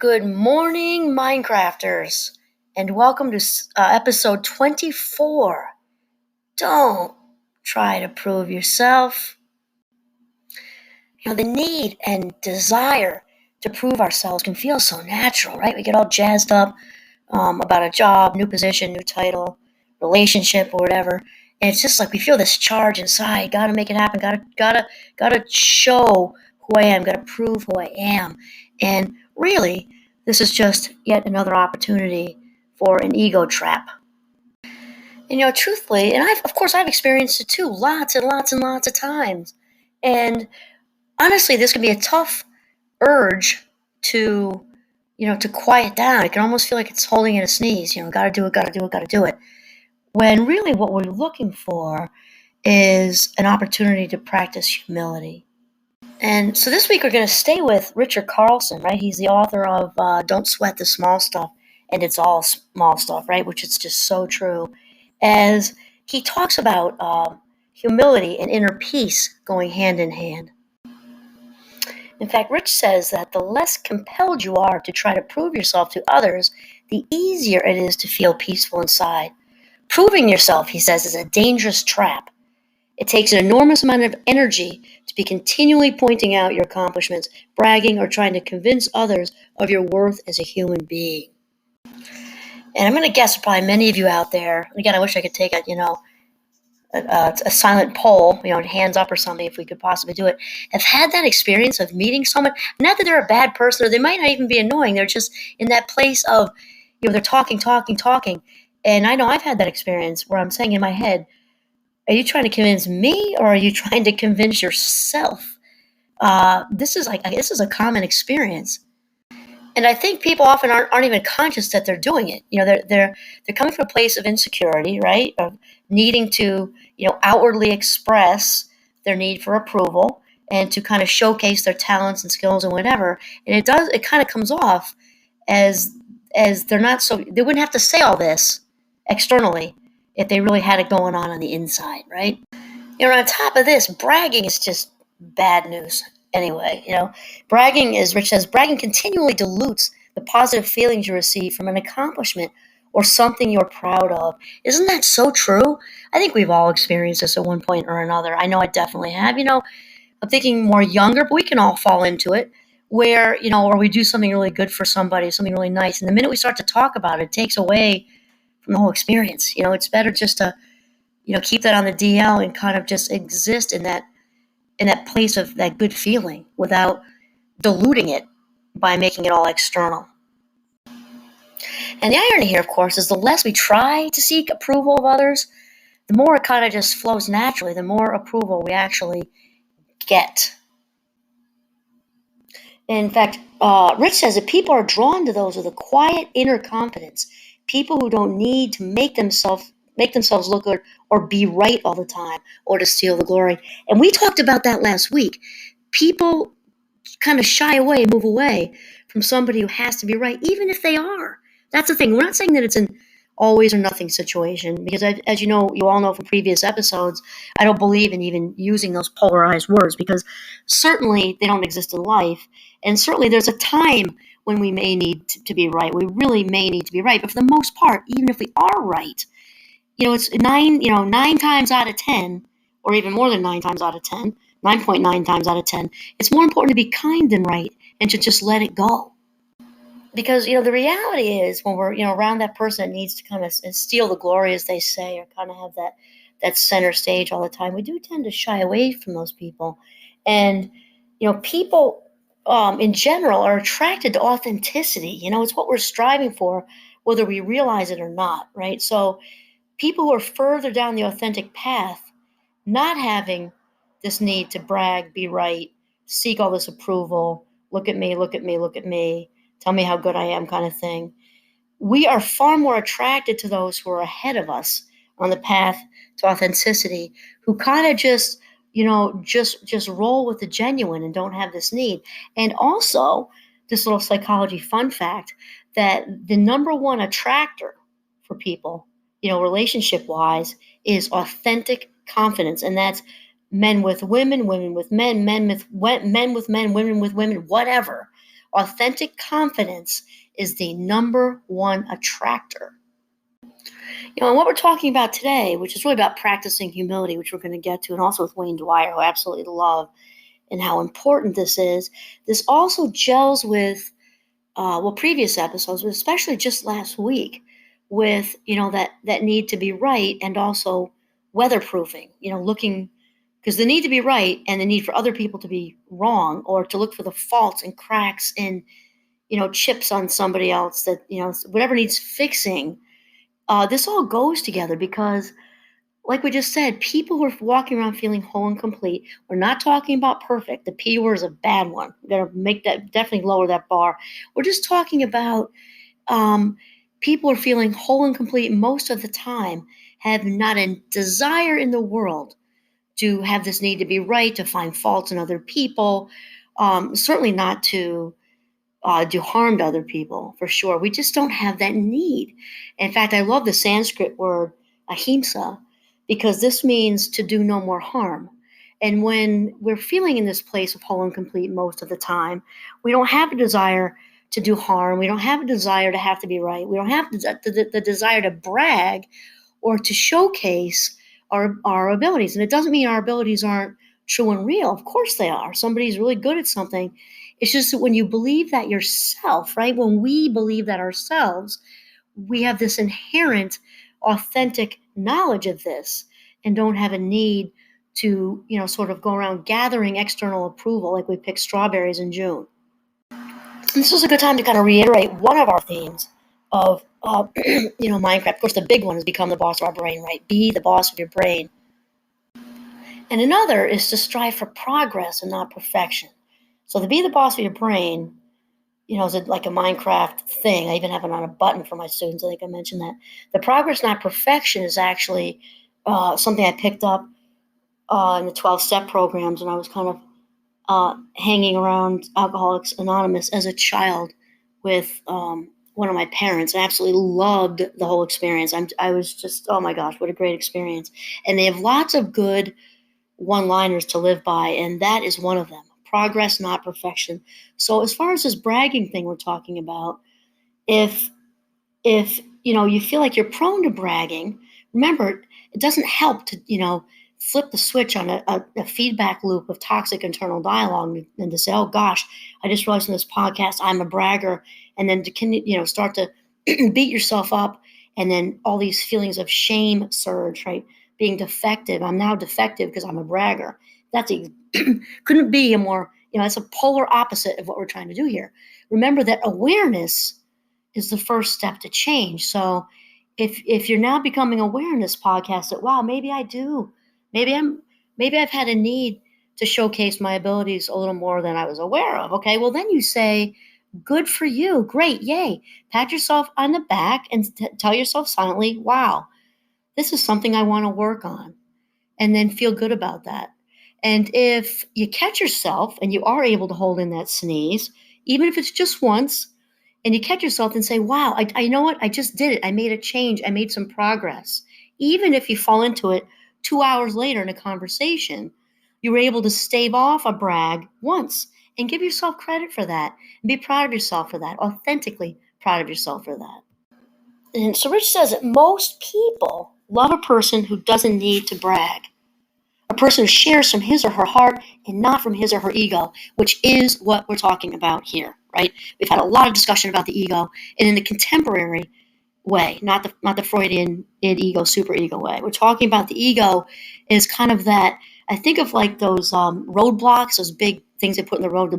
Good morning, Minecrafters, and welcome to episode 24. Don't try to prove yourself. The need and desire to prove ourselves can feel so natural, right? We get all jazzed up about a job, new position, new title, relationship, or whatever. And it's just like we feel this charge inside. Gotta make it happen. Gotta show who I am. Gotta prove who I am. And really, this is just yet another opportunity for an ego trap. Truthfully, and of course I've experienced it too, lots and lots and lots of times. And honestly, this can be a tough urge to to quiet down. It can almost feel like it's holding in a sneeze. Gotta do it, gotta do it, gotta do it. When really what we're looking for is an opportunity to practice humility. And so this week we're going to stay with Richard Carlson, right? He's the author of Don't Sweat the Small Stuff, and it's all small stuff, right? Which is just so true. As he talks about humility and inner peace going hand in hand. In fact, Rich says that the less compelled you are to try to prove yourself to others, the easier it is to feel peaceful inside. Proving yourself, he says, is a dangerous trap. It takes an enormous amount of energy to be continually pointing out your accomplishments, bragging, or trying to convince others of your worth as a human being. And I'm going to guess probably many of you out there, again, I wish I could take a silent poll, hands up or something if we could possibly do it, have had that experience of meeting someone, not that they're a bad person or they might not even be annoying, they're just in that place of, they're talking. And I know I've had that experience where I'm saying in my head, are you trying to convince me or are you trying to convince yourself? This is a common experience. And I think people often aren't even conscious that they're doing it. They're coming from a place of insecurity, right? Of needing to, outwardly express their need for approval and to kind of showcase their talents and skills and whatever. And it kind of comes off as they wouldn't have to say all this externally if they really had it going on the inside, right? On top of this, bragging is just bad news anyway. Rich says, bragging continually dilutes the positive feelings you receive from an accomplishment or something you're proud of. Isn't that so true? I think we've all experienced this at one point or another. I know I definitely have. I'm thinking more younger, but we can all fall into it where, or we do something really good for somebody, something really nice. And the minute we start to talk about it, it takes away from the whole experience. It's better just to keep that on the DL and kind of just exist in that place of that good feeling without diluting it by making it all external. And the irony here, of course, is the less we try to seek approval of others, the more it kind of just flows naturally, the more approval we actually get. In fact, Rich says that people are drawn to those with a quiet inner confidence, people who don't need to make themselves look good or be right all the time or to steal the glory. And we talked about that last week. People kind of shy away, move away from somebody who has to be right, even if they are. That's the thing. We're not saying that it's an always or nothing situation, because as you all know from previous episodes, I don't believe in even using those polarized words, because certainly they don't exist in life. And certainly there's a time when we may need to be right. We really may need to be right. But for the most part, even if we are right, it's 9 times out of 10, or even more than 9 times out of 10, 9.9 times out of 10, it's more important to be kind than right and to just let it go. Because, the reality is when we're, around that person that needs to kind of steal the glory, as they say, or kind of have that center stage all the time, we do tend to shy away from those people. And, people in general are attracted to authenticity. It's what we're striving for, whether we realize it or not, right? So people who are further down the authentic path, not having this need to brag, be right, seek all this approval, look at me, tell me how good I am kind of thing. We are far more attracted to those who are ahead of us on the path to authenticity, who kind of just roll with the genuine and don't have this need. And also, this little psychology fun fact, that the number one attractor for people, relationship-wise, is authentic confidence. And that's men with women, women with men, men with men, women with women, whatever. Authentic confidence is the number one attractor. And what we're talking about today, which is really about practicing humility, which we're going to get to, and also with Wayne Dwyer, who I absolutely love, and how important this is. This also gels with, previous episodes, but especially just last week, with that need to be right, and also weatherproofing. Looking, because the need to be right and the need for other people to be wrong, or to look for the faults and cracks and chips on somebody else, that whatever needs fixing. This all goes together because, like we just said, people who are walking around feeling whole and complete. We're not talking about perfect. The P word is a bad one. We're going to make that, definitely lower that bar. We're just talking about people are feeling whole and complete most of the time, have not a desire in the world to have this need to be right, to find faults in other people, certainly not to do harm to other people, for sure. We just don't have that need. In fact, I love the Sanskrit word ahimsa, because this means to do no more harm. And when we're feeling in this place of whole and complete most of the time, we don't have a desire to do harm. We don't have a desire to have to be right. We don't have the desire to brag or to showcase our abilities. And it doesn't mean our abilities aren't true and real. Of course they are. Somebody's really good at something. It's just that when you believe that yourself, right? When we believe that ourselves, we have this inherent, authentic knowledge of this, and don't have a need to, sort of go around gathering external approval like we pick strawberries in June. This is a good time to kind of reiterate one of our themes of, Minecraft. Of course, the big one is become the boss of our brain, right? Be the boss of your brain. And another is to strive for progress and not perfection. So to be the boss of your brain, is like a Minecraft thing. I even have it on a button for my students. I think I mentioned that. The progress, not perfection, is actually something I picked up in the 12-step programs when I was kind of hanging around Alcoholics Anonymous as a child with one of my parents. I absolutely loved the whole experience. I was just, oh my gosh, what a great experience. And they have lots of good one-liners to live by, and that is one of them. Progress, not perfection. So as far as this bragging thing we're talking about, if you feel like you're prone to bragging, remember, it doesn't help to flip the switch on a feedback loop of toxic internal dialogue, and to say, oh gosh, I just realized in this podcast I'm a bragger, and then to start to beat yourself up, and then all these feelings of shame surge, right? Being defective. I'm now defective because I'm a bragger. That's couldn't be a more, it's a polar opposite of what we're trying to do here. Remember that awareness is the first step to change. So if you're now becoming aware in this podcast that, wow, maybe I do, maybe I've had a need to showcase my abilities a little more than I was aware of. Okay, well then you say, good for you, great, yay. Pat yourself on the back and tell yourself silently, wow, this is something I want to work on. And then feel good about that. And if you catch yourself and you are able to hold in that sneeze, even if it's just once, and you catch yourself and say, wow, I know what, I just did it. I made a change. I made some progress. Even if you fall into it 2 hours later in a conversation, you were able to stave off a brag once, and give yourself credit for that. And be proud of yourself for that, authentically proud of yourself for that. And so Rich says that most people love a person who doesn't need to brag. A person who shares from his or her heart and not from his or her ego, which is what we're talking about here, right? We've had a lot of discussion about the ego, and in the contemporary way, not the Freudian id, ego, superego way. We're talking about the ego is kind of that. I think of like those roadblocks, those big things they put in the road to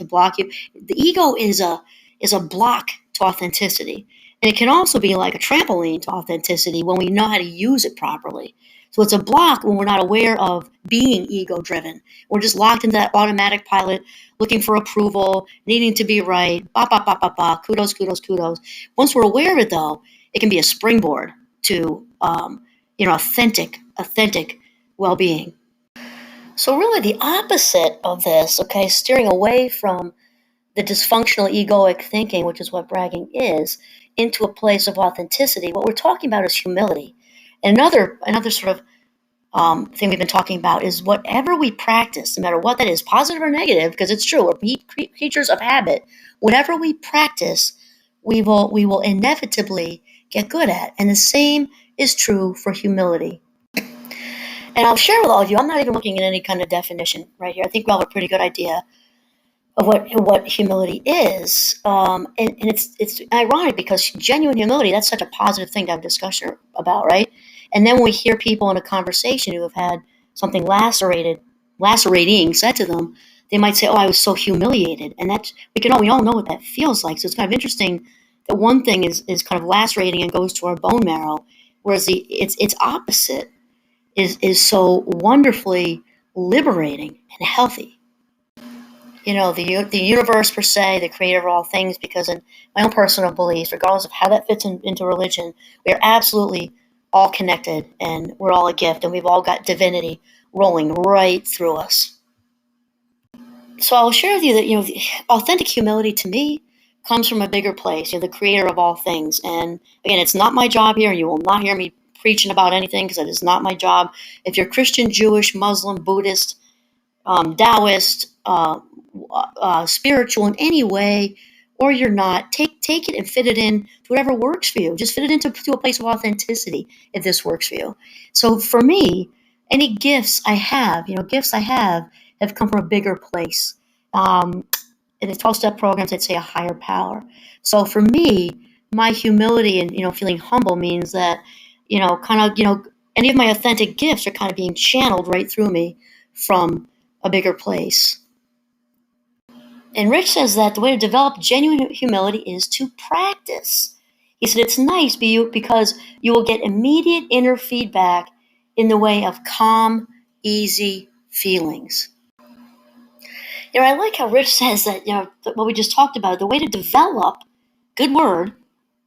block you. The ego is a block to authenticity, and it can also be like a trampoline to authenticity when we know how to use it properly. So it's a block when we're not aware of being ego-driven. We're just locked into that automatic pilot, looking for approval, needing to be right, kudos, kudos, kudos. Once we're aware of it, though, it can be a springboard to, authentic well-being. So really the opposite of this, okay, steering away from the dysfunctional egoic thinking, which is what bragging is, into a place of authenticity. What we're talking about is humility. And another sort of thing we've been talking about is whatever we practice, no matter what that is, positive or negative, because it's true, we're creatures of habit. Whatever we practice, we will inevitably get good at. And the same is true for humility. And I'll share with all of you, I'm not even looking at any kind of definition right here. I think we all have a pretty good idea of what humility is. And it's ironic because genuine humility, that's such a positive thing to have discussion about, right? And then when we hear people in a conversation who have had something lacerating said to them, they might say, "Oh, I was so humiliated," and that we all know what that feels like. So it's kind of interesting that one thing is kind of lacerating and goes to our bone marrow, whereas its opposite is so wonderfully liberating and healthy. The universe per se, the creator of all things, because in my own personal beliefs, regardless of how that fits into religion, we are absolutely all connected and we're all a gift and we've all got divinity rolling right through us. So I'll share with you that, authentic humility to me comes from a bigger place, the creator of all things. And again, it's not my job here. You will not hear me preaching about anything because it is not my job. If you're Christian, Jewish, Muslim, Buddhist, Taoist, spiritual in any way, or you're not, take it and fit it in to whatever works for you. Just fit it into to a place of authenticity if this works for you. So for me, any gifts I have come from a bigger place. In the 12-step programs, I'd say a higher power. So for me, my humility and feeling humble means that any of my authentic gifts are kind of being channeled right through me from a bigger place. And Rich says that the way to develop genuine humility is to practice. He said it's nice because you will get immediate inner feedback in the way of calm, easy feelings. I like how Rich says that, what we just talked about, the way to develop, good word,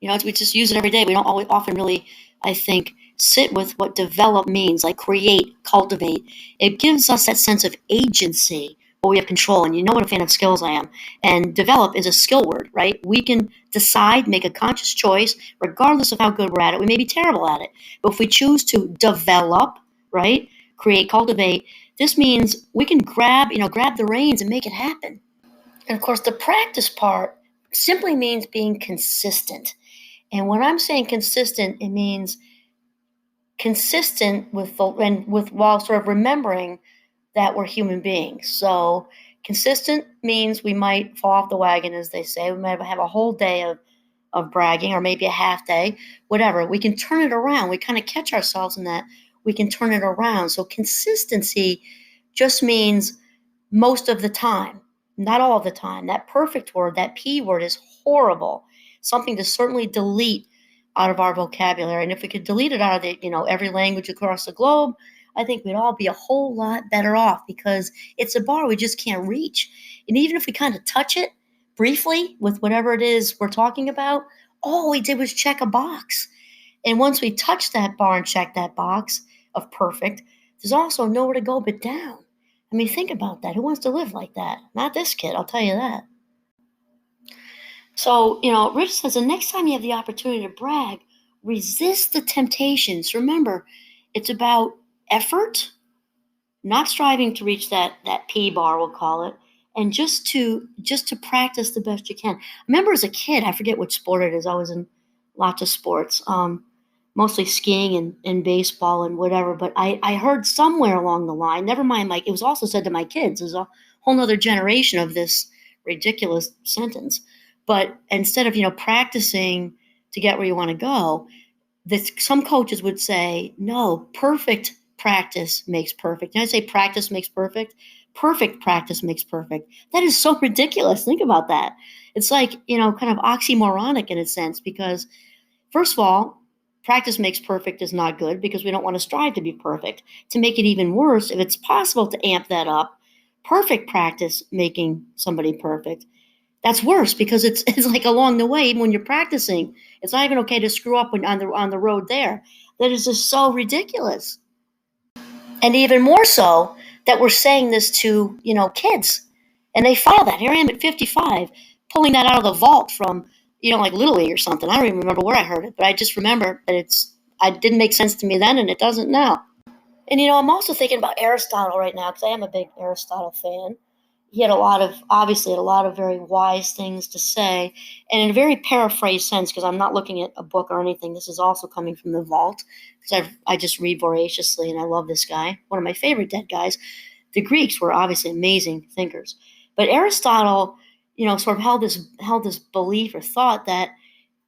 we just use it every day. We don't often really, I think, sit with what develop means, like create, cultivate. It gives us that sense of agency where we have control. And you know what a fan of skills I am. And develop is a skill word, right? We can decide, make a conscious choice, regardless of how good we're at it. We may be terrible at it. But if we choose to develop, right, create, cultivate, this means we can grab the reins and make it happen. And of course, the practice part simply means being consistent. And when I'm saying consistent, it means consistent with while sort of remembering that we're human beings. So consistent means we might fall off the wagon, as they say. We might have a whole day of bragging or maybe a half day, whatever. We can turn it around. We kind of catch ourselves in that. We can turn it around. So consistency just means most of the time, not all of the time. That perfect word, that P word, is horrible. Something to certainly delete out of our vocabulary. And if we could delete it out of every language across the globe, I think we'd all be a whole lot better off because it's a bar we just can't reach. And even if we kind of touch it briefly with whatever it is we're talking about, all we did was check a box. And once we touch that bar and check that box of perfect, there's also nowhere to go but down. I mean, think about that. Who wants to live like that? Not this kid, I'll tell you that. So, Rich says the next time you have the opportunity to brag, resist the temptations. Remember, it's about effort, not striving to reach that P bar, we'll call it, and just to practice the best you can. I remember as a kid, I forget which sport it is. I was in lots of sports, mostly skiing and baseball and whatever. But I heard somewhere along the line, never mind, like it was also said to my kids, there's a whole nother generation of this ridiculous sentence. But instead of practicing to get where you want to go, some coaches would say, no, perfect practice makes perfect. And I say practice makes perfect. Perfect practice makes perfect. That is so ridiculous. Think about that. It's like, kind of oxymoronic in a sense, because first of all, practice makes perfect is not good because we don't want to strive to be perfect. To make it even worse, if it's possible to amp that up, perfect practice making somebody perfect, that's worse because it's like along the way, even when you're practicing, it's not even okay to screw up on the road there. That is just so ridiculous. And even more so that we're saying this to, kids. And they follow that. Here I am at 55, pulling that out of the vault from, like Little League or something. I don't even remember where I heard it, but I just remember that it didn't make sense to me then and it doesn't now. And I'm also thinking about Aristotle right now because I am a big Aristotle fan. He had obviously had a lot of very wise things to say, and in a very paraphrased sense, because I'm not looking at a book or anything. This is also coming from the vault, because I just read voraciously, and I love this guy, one of my favorite dead guys. The Greeks were obviously amazing thinkers, but Aristotle, sort of held this belief or thought that,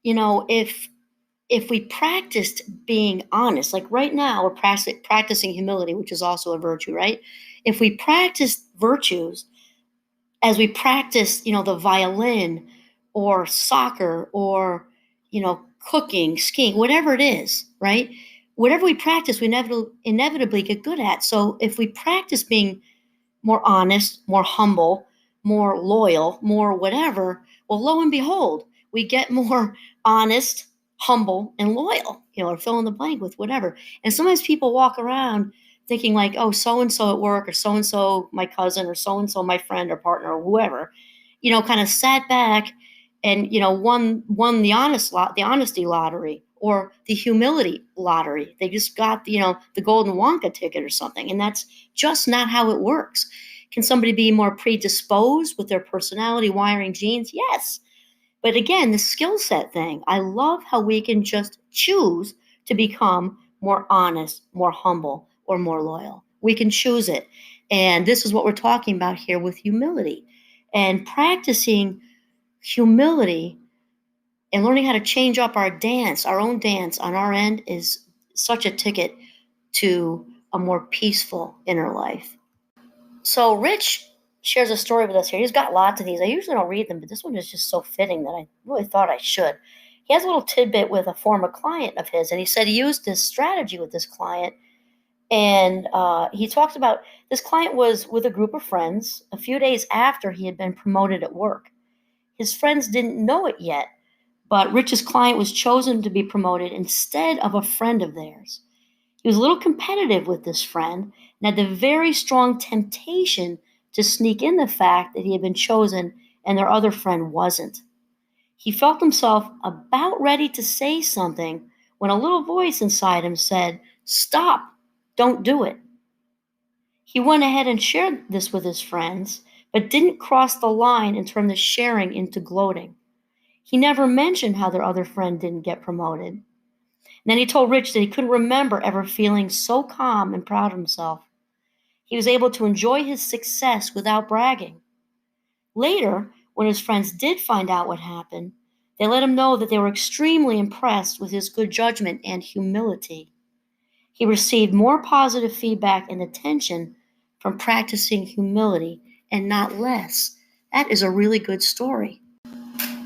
if we practiced being honest, like right now we're practicing humility, which is also a virtue, right? If we practiced virtues as we practice, the violin or soccer or, cooking, skiing, whatever it is, right? Whatever we practice, we inevitably get good at. So if we practice being more honest, more humble, more loyal, more whatever, well, lo and behold, we get more honest, humble, and loyal, or fill in the blank with whatever. And sometimes people walk around thinking like, oh, so and so at work, or so and so my cousin, or so and so my friend or partner or whoever, kind of sat back and won the honesty lottery or the humility lottery. They just got the golden Wonka ticket or something, and that's just not how it works. Can somebody be more predisposed with their personality wiring genes? Yes. But again, the skill set thing, I love how we can just choose to become more honest, more humble, or more loyal. We can choose it. And this is what we're talking about here with humility. And practicing humility and learning how to change up our own dance on our end, is such a ticket to a more peaceful inner life. So Rich shares a story with us here. He's got lots of these. I usually don't read them, but this one is just so fitting that I really thought I should. He has a little tidbit with a former client of his, and he said he used this strategy with this client. And he talks about this client was with a group of friends a few days after he had been promoted at work. His friends didn't know it yet, but Rich's client was chosen to be promoted instead of a friend of theirs. He was a little competitive with this friend and had the very strong temptation to sneak in the fact that he had been chosen and their other friend wasn't. He felt himself about ready to say something when a little voice inside him said, "Stop, don't do it." He went ahead and shared this with his friends, but didn't cross the line and turn the sharing into gloating. He never mentioned how their other friend didn't get promoted. And then he told Rich that he couldn't remember ever feeling so calm and proud of himself. He was able to enjoy his success without bragging. Later, when his friends did find out what happened, they let him know that they were extremely impressed with his good judgment and humility. He received more positive feedback and attention from practicing humility and not less. That is a really good story.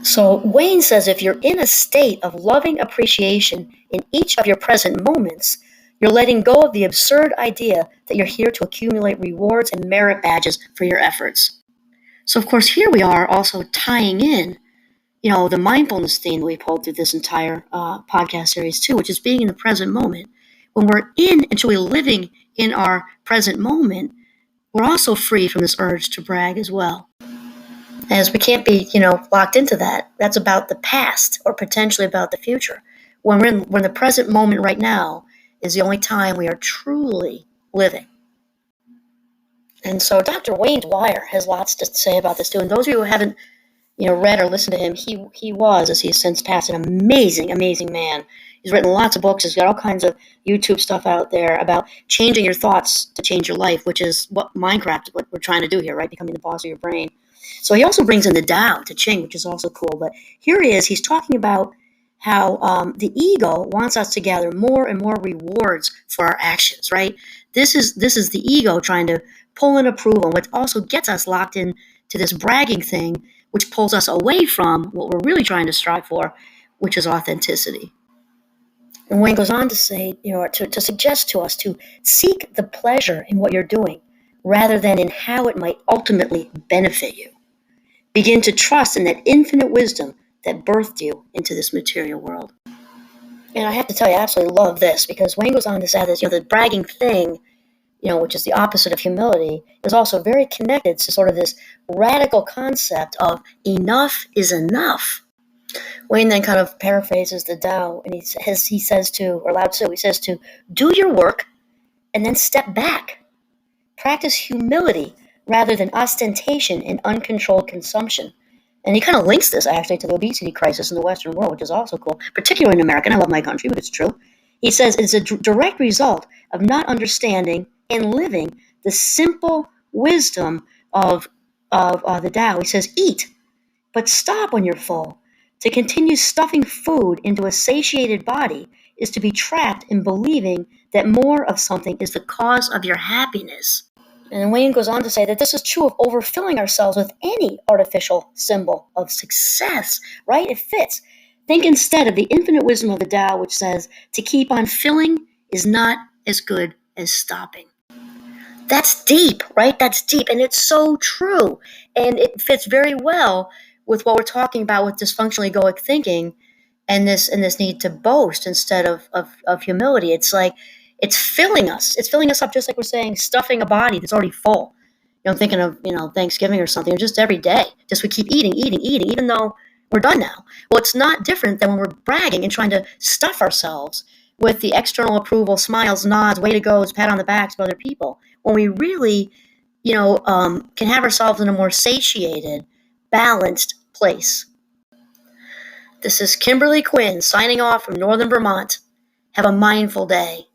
So Wayne says if you're in a state of loving appreciation in each of your present moments, you're letting go of the absurd idea that you're here to accumulate rewards and merit badges for your efforts. So of course here we are also tying in, the mindfulness theme that we pulled through this entire podcast series too, which is being in the present moment. When we're in and truly living in our present moment, we're also free from this urge to brag as well. As we can't be, locked into that. That's about the past or potentially about the future. When we're in the present moment right now is the only time we are truly living. And so Dr. Wayne Dwyer has lots to say about this too. And those of you who haven't, read or listened to him, he was, as he has since passed, an amazing, amazing man. He's written lots of books. He's got all kinds of YouTube stuff out there about changing your thoughts to change your life, which is what we're trying to do here, right? Becoming the boss of your brain. So he also brings in the Tao, Te Ching, which is also cool. But here he is. He's talking about how the ego wants us to gather more and more rewards for our actions, right? This is the ego trying to pull in approval, which also gets us locked in to this bragging thing, which pulls us away from what we're really trying to strive for, which is authenticity. And Wayne goes on to say, to suggest to us to seek the pleasure in what you're doing rather than in how it might ultimately benefit you. Begin to trust in that infinite wisdom that birthed you into this material world. And I have to tell you, I absolutely love this because Wayne goes on to say this, the bragging thing, which is the opposite of humility, is also very connected to sort of this radical concept of enough is enough. Wayne then kind of paraphrases the Tao, and he says to, or Lao Tzu, he says to do your work and then step back. Practice humility rather than ostentation and uncontrolled consumption. And he kind of links this actually to the obesity crisis in the Western world, which is also cool, particularly in America. And I love my country, but it's true. He says it's a direct result of not understanding and living the simple wisdom of the Tao. He says, eat, but stop when you're full. To continue stuffing food into a satiated body is to be trapped in believing that more of something is the cause of your happiness. And then Wayne goes on to say that this is true of overfilling ourselves with any artificial symbol of success, right? It fits. Think instead of the infinite wisdom of the Tao, which says to keep on filling is not as good as stopping. That's deep, right? That's deep. And it's so true. And it fits very well with what we're talking about with dysfunctional egoic thinking and this need to boast instead of humility. It's like it's filling us. It's filling us up, just like we're saying, stuffing a body that's already full. I'm thinking of, Thanksgiving or something, or just every day. Just we keep eating, eating, eating, even though we're done now. Well, it's not different than when we're bragging and trying to stuff ourselves with the external approval, smiles, nods, way to goes, pat on the backs of other people. When we really, can have ourselves in a more satiated, balanced place. This is Kimberly Quinn signing off from Northern Vermont. Have a mindful day.